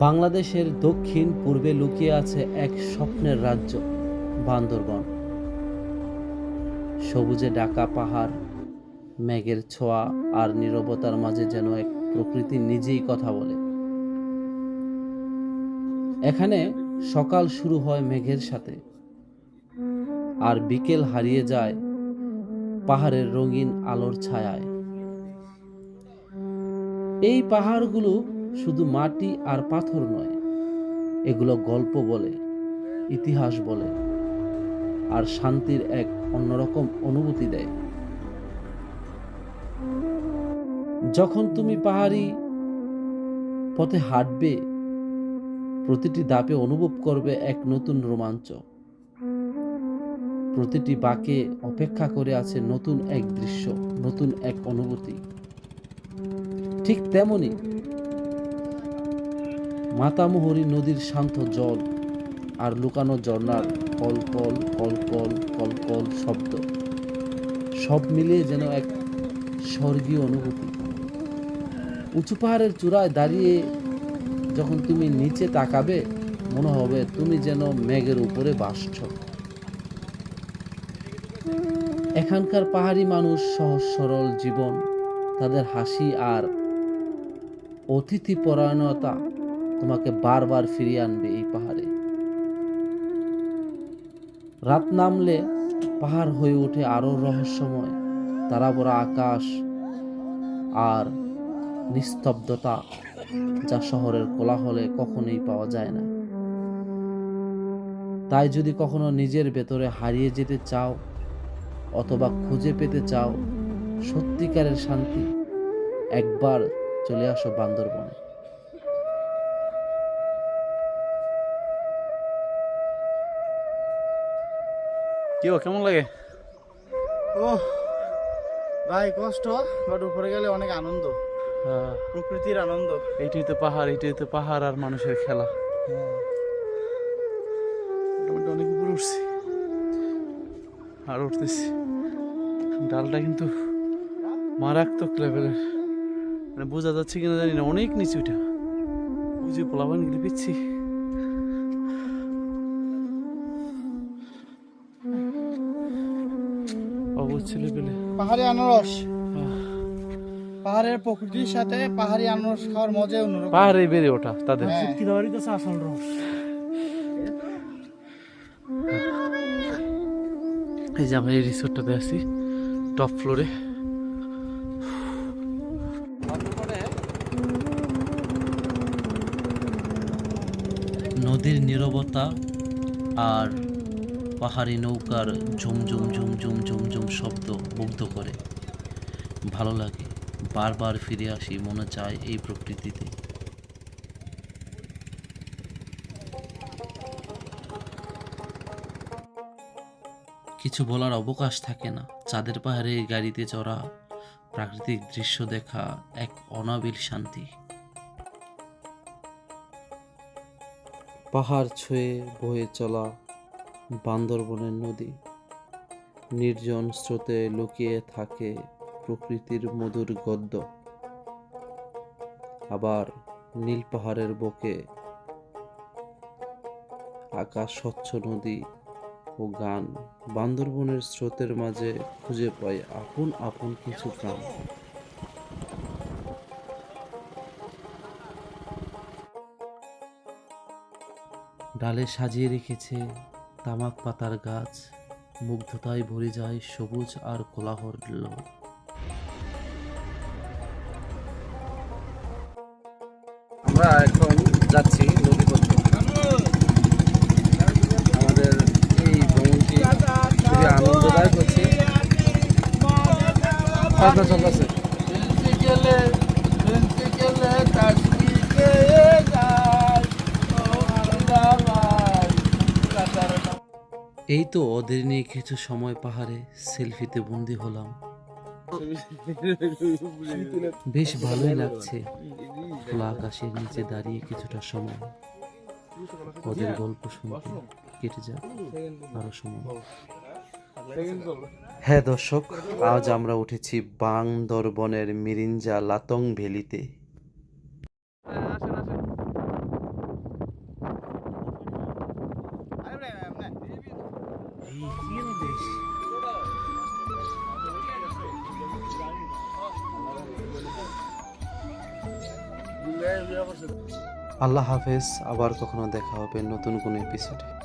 বাংলাদেশের দক্ষিণ পূর্বে লুকিয়ে আছে এক স্বপ্নের রাজ্য, বান্দরবন। সবুজে ঢাকা পাহাড়, মেঘের ছোঁয়া আর নীরবতার মাঝে যেন এক প্রকৃতি নিজেই কথা বলে। এখানে সকাল শুরু হয় মেঘের সাথে, আর বিকেল হারিয়ে যায় পাহাড়ের রঙিন আলোর ছায়ায়। এই পাহাড়গুলো শুধু মাটি আর পাথর নয়, এগুলো গল্প বলে, ইতিহাস বলে, আর শান্তির এক অন্যরকম অনুভূতি দেয়। যখন তুমি পাহাড়ি পথে হাঁটবে, প্রতিটি ধাপে অনুভব করবে এক নতুন রোমাঞ্চ। প্রতিটি বাঁকে অপেক্ষা করে আছে নতুন এক দৃশ্য, নতুন এক অনুভূতি। ঠিক তেমনি মাতামুহুরী নদীর শান্ত জল আর লুকানো ঝর্ণার কলকল কলকল কলকল শব্দ, সব মিলিয়ে যেন এক স্বর্গীয় অনুভূতি। উঁচু পাহাড়ের চূড়ায় দাঁড়িয়ে যখন তুমি নিচে তাকাবে, মনে হবে তুমি যেন মেঘের উপরে ভাসছ। এখানকার পাহাড়ি মানুষ সহজ সরল জীবন, তাদের হাসি আর অতিথি পরায়ণতা তোমাকে বারবার ফিরিয়ে আনবে এই পাহাড়ে। রাত নামলে পাহাড় হয়ে ওঠে আরো রহস্যময়, তারা ভরা আকাশ আর নিস্তব্ধতা, যা শহরের কোলাহলে কখনোই পাওয়া যায় না। তাই যদি কখনো নিজের ভেতরে হারিয়ে যেতে চাও অথবা খুঁজে পেতে চাও সত্যিকারের শান্তি, একবার চলে আসো বান্দরবনে। কি কেমন লাগে? ও ভাই, কষ্ট, বাট উপরে গেলে অনেক আনন্দ, প্রকৃতির আনন্দ। এইটাই তো পাহাড় আর মানুষের খেলা। মোটামুটি অনেক উপরে উঠছি আর উঠতেছি। ডালটা কিন্তু মারাত্মক লেভেলের, মানে বোঝা যাচ্ছে কিনা জানি না, অনেক নিচে ওইটা। বুঝে পোলাবান গেলে পিচ্ছি। অবুঝ লেভেলে পাহাড়ি আনারস, পাহাড়ের প্রকৃতির সাথে পাহাড়ি আনারস খাওয়ার মজাই অন্যরকম। পাহাড়ে বেড়ে ওঠা তাদের আসল রস। এই যে আমরা এই রিসোর্টটাতে আছি টপ ফ্লোরে। নদীর নীরবতা আর পাহাড়ি নৌকার ঝুমঝুম ঝুমঝুম ঝুমঝুম শব্দ মুগ্ধ করে। ভালো লাগে, বারবার ফিরে আসি, মনে চায় এই প্রকৃতিতে। কিছু বলার অবকাশ থাকে না। চাঁদের পাহাড়ে গাড়িতে চড়া, প্রাকৃতিক দৃশ্য দেখা এক অনাবিল শান্তি। পাহাড় ছুঁয়ে বয়ে চলা বান্দরবনের নদী, নির্জন স্রোতে লুকিয়ে থাকে প্রকৃতির মধুর গদ্য। আবার নীল পাহাড়ের বুকে আকাশ, স্বচ্ছ নদী ও গান। বান্দরবনের স্রোতের মাঝে খুঁজে পাই আপন আপন কিছু প্রাণ। ডালে সাজিয়ে রেখেছে তামাক পাতার গাছ, মুগ্ধতায় ভরে যায় সবুজ আর কোলাহল। আমরা এখন যাচ্ছি নদীপথে। আমাদের এই ভ্রমণটি খুবই আনন্দদায়ক হচ্ছে। পাবনা চলতেছে। এই তো ওদের নিয়ে কিছু সময় পাহাড়ে সেলফিতে বন্দি হলাম। বেশ ভালোই লাগছে খোলা আকাশের নিচে দাঁড়িয়ে কিছুটা সময় ওদের গল্প শুনতে। কেটে যাক আরো সময়। হ্যাঁ দর্শক, আজ আমরা উঠেছি বান্দরবনের মিরিঞ্জা লাতং ভ্যালিতে। আল্লাহ হাফেজ, আবার কখনো দেখা হবে নতুন কোনো এপিসোডে।